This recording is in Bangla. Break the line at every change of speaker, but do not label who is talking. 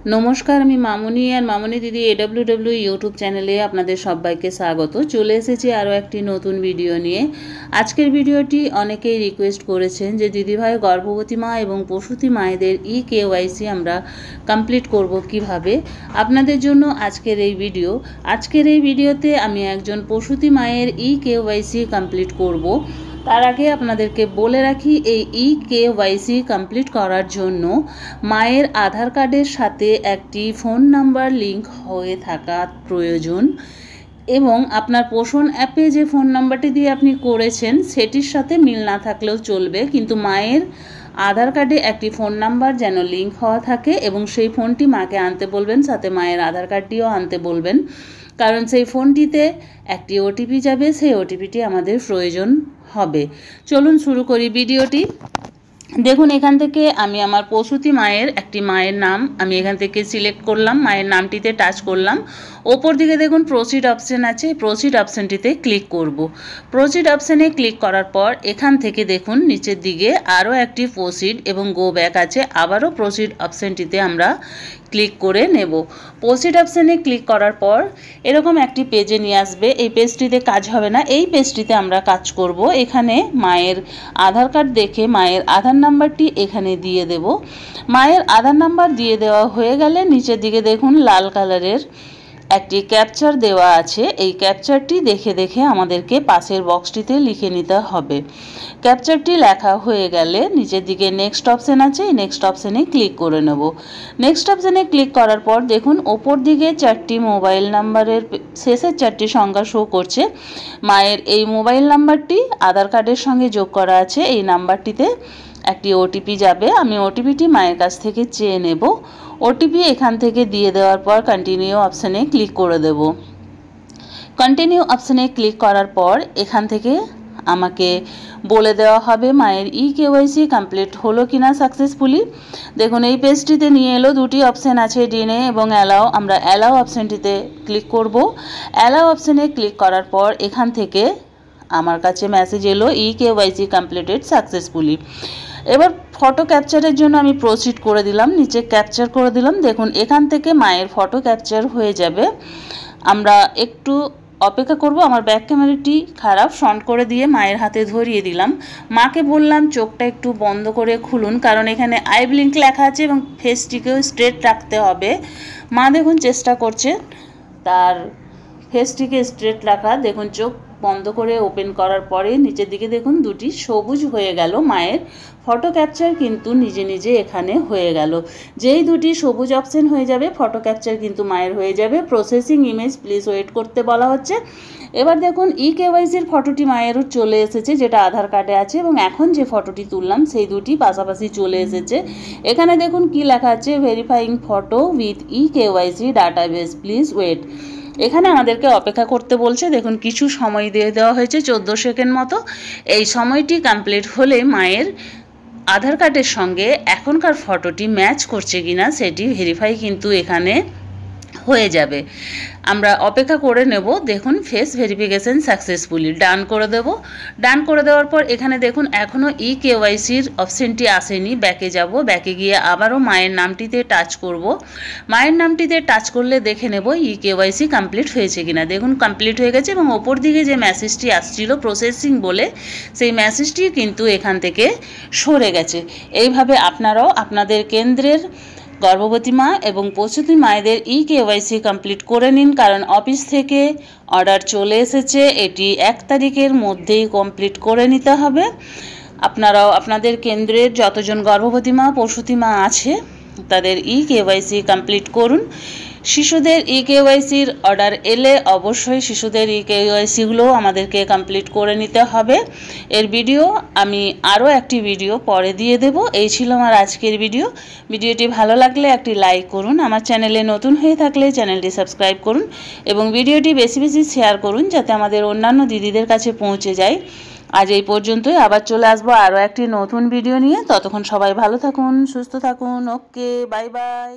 नमस्कार आमी मामुनी और मामुनी दीदी AWW यूट्यूब चैनेले आपनादेर सबाइके स्वागत। चले एसेछि आरो एकटी नतून भिडियो निये। आजकेर भिडियोटी अनेकेई रिक्वेस्ट करेछेन जे दिदी भाई गर्भवती मा एबं प्रसूति मायेदेर KYC आमरा कमप्लीट करब किभाबे। आपनादेर जोन्नो आजकेर एई भिडियो। आजकेर एई भिडियोते आमी एकजन प्रसूति मायेर KYC कमप्लीट करब। तार आगे आपनादेरके बोले राखी এই KYC कमप्लीट करार जोन्नो मायेर आधार कार्डेर साथे एकटी फोन नम्बर लिंक हये थाका प्रयोजन एबं आपनार पोषण ऐपे जे फोन नम्बरटी दिये आपनि करेछेन सेटिर साथे मिल ना थाकलेও चलबे, किन्तु मायेर आधार कार्डे एकटी फोन नम्बर जेन लिंक हওয়া थाके एबं सेई फोनटी माके आनते बोलबेन, साथे मायेर आधार कार्डटिও आनते बोलबेन, कारण सेई फोनटीते एकटी ओटीपी जाबे, सेई ओटीपीटी आमादेर प्रयोजन হবে। চলুন শুরু করি ভিডিওটি। দেখুন এখান থেকে আমি আমার প্রসূতি মায়ের একটি মায়ের নাম আমি এখান থেকে সিলেক্ট করলাম, মায়ের নামটিতে টাচ করলাম। ওপর দিকে দেখুন প্রসিড অপশন আছে, প্রসিড অপশনটিতে ক্লিক করব। প্রসিড অপশনে ক্লিক করার পর এখান থেকে দেখুন নিচের দিকে আরও একটি প্রসিড এবং গো ব্যাক আছে, আবারও প্রসিড অপশনটিতে আমরা ক্লিক করে নেব। প্রসিড অপশনে ক্লিক করার পর এরকম একটি পেজে নিয়ে আসবে। এই পেজটিতে কাজ হবে না, এই পেজটিতে আমরা কাজ করব। এখানে মায়ের আধার কার্ড দেখে মায়ের আধার নাম্বারটি এখানে দিয়ে দেব। মায়ের আধার নাম্বার দিয়ে দেওয়া হয়ে গেলে নিচের দিকে দেখুন লাল কালারের একটি ক্যাপচার দেওয়া আছে। এই ক্যাপচারটি দেখে দেখে আমাদেরকে পাশের বক্সটিতে লিখে নিতে হবে। ক্যাপচারটি লেখা হয়ে গেলে নিচের দিকে নেক্সট অপশন আছে, এই নেক্সট অপশনে ক্লিক করে নেব। নেক্সট অপশনে ক্লিক করার পর দেখুন ওপর দিকে চারটি মোবাইল নাম্বারের শেষের চারটি সংখ্যা শো করছে। মায়ের এই মোবাইল নাম্বারটি আধার কার্ডের সঙ্গে যোগ করা আছে, এই নাম্বারটিতে একটি ওটিপি যাবে। আমি ওটিপিটি মায়ের কাছ থেকে চেয়ে নেব। ওটিপি এখান থেকে দিয়ে দেওয়ার পর কন্টিনিউ অপশনে ক্লিক করে দেব। কন্টিনিউ অপশনে ক্লিক করার পর এখান থেকে আমাকে বলে দেওয়া হবে মায়ের KYC কমপ্লিট হলো কিনা সাকসেসফুলি। দেখুন এই পেজটিতে নিয়ে এলো, দুটি অপশন আছে ডিনে এবং অ্যালাও। আমরা অ্যালাও অপশনটিতে ক্লিক করব। অ্যালাও অপশনে ক্লিক করার পর এখান থেকে আমার কাছে মেসেজ এলো KYC কমপ্লিটেড সাকসেসফুলি। এবার ফটো ক্যাপচারের জন্য আমি প্রসিড করে দিলাম, নিচে ক্যাপচার করে দিলাম। দেখুন এখান থেকে মায়ের ফটো ক্যাপচার হয়ে যাবে। আমরা একটু অপেক্ষা করব। আমার ব্যাক ক্যামেরাটি খারাপ, ফ্রন্ট করে দিয়ে মায়ের হাতে ধরিয়ে দিলাম। মাকে বললাম চোখটা একটু বন্ধ করে খুলুন, কারণ এখানে আই ব্লিঙ্ক লেখা আছে এবং ফেসটিকেও স্ট্রেট রাখতে হবে। মা দেখুন চেষ্টা করছে তার ফেসটিকে স্ট্রেট রাখা। দেখুন চোখ বন্ধ করে ওপেন করার পরে নিচের দিকে দেখুন দুটি সবুজ হয়ে গেল। মায়ের ফটো ক্যাপচার কিন্তু নিজে নিজে এখানে হয়ে গেল। যেই দুটি সবুজ অপশন হয়ে যাবে ফটো ক্যাপচার কিন্তু মায়ের হয়ে যাবে। প্রসেসিং ইমেজ প্লিজ ওয়েট করতে বলা হচ্ছে। এবার দেখুন KYCর ফটোটি মায়েরও চলে এসেছে, যেটা আধার কার্ডে আছে, এবং এখন যে ফটোটি তুললাম সেই দুটি পাশাপাশি চলে এসেছে। এখানে দেখুন কি লেখা আছে, verifying photo with KYC database please wait. এখানে আমাদেরকে অপেক্ষা করতে বলছে। দেখুন কিছু সময় দিয়ে দেওয়া হয়েছে, 14 সেকেন্ড মতো। এই সময়টি কমপ্লিট হলে মায়ের আধার কার্ডের সঙ্গে এখনকার ফটোটি ম্যাচ করছে কিনা সেটি ভেরিফাই কিন্তু এখানে হয়ে যাবে। আমরা অপেক্ষা করে নেব। দেখুন ফেস ভেরিফিকেশন সাকসেসফুলি ডান করে দেব। ডান করে দেওয়ার পর এখানে দেখুন এখনও KYCর অপশনটি আসেনি। ব্যাকে যাব, ব্যাকে গিয়ে আবারও মায়ের নামটিতে টাচ করব। মায়ের নামটিতে টাচ করলে দেখে নেব KYC কমপ্লিট হয়েছে কিনা। দেখুন কমপ্লিট হয়ে গেছে এবং ওপর দিকে যে মেসেজটি আসছিল প্রসেসিং বলে, সেই মেসেজটি কিন্তু এখান থেকে সরে গেছে। এইভাবে আপনারাও আপনাদের কেন্দ্রের গর্ভবতী মা এবং প্রসূতি মায়েদের KYC কমপ্লিট করে নিন, কারণ অফিস থেকে অর্ডার চলে এসেছে, এটি 1 তারিখের মধ্যেই কমপ্লিট করে নিতে হবে। আপনারাও আপনাদের কেন্দ্রের যতজন গর্ভবতী মা প্রসূতি মা আছে তাদের KYC কমপ্লিট করুন। শিশুদের KYCর অর্ডার এলে অবশ্যই শিশুদের KYCগুলো আমাদেরকে কমপ্লিট করে নিতে হবে। এর ভিডিও আমি আরও একটি ভিডিও পরে দিয়ে দেব। এই ছিল আমার আজকের ভিডিও। ভিডিওটি ভালো লাগলে একটি লাইক করুন, আমার চ্যানেলে নতুন হয়ে থাকলে চ্যানেলটি সাবস্ক্রাইব করুন এবং ভিডিওটি বেশি বেশি শেয়ার করুন যাতে আমাদের অন্যান্য দিদিদের কাছে পৌঁছে যায়। আজ এই পর্যন্তই, আবার চলে আসবো আরও একটি নতুন ভিডিও নিয়ে। ততক্ষণ সবাই ভালো থাকুন, সুস্থ থাকুন। ওকে, বাই বাই।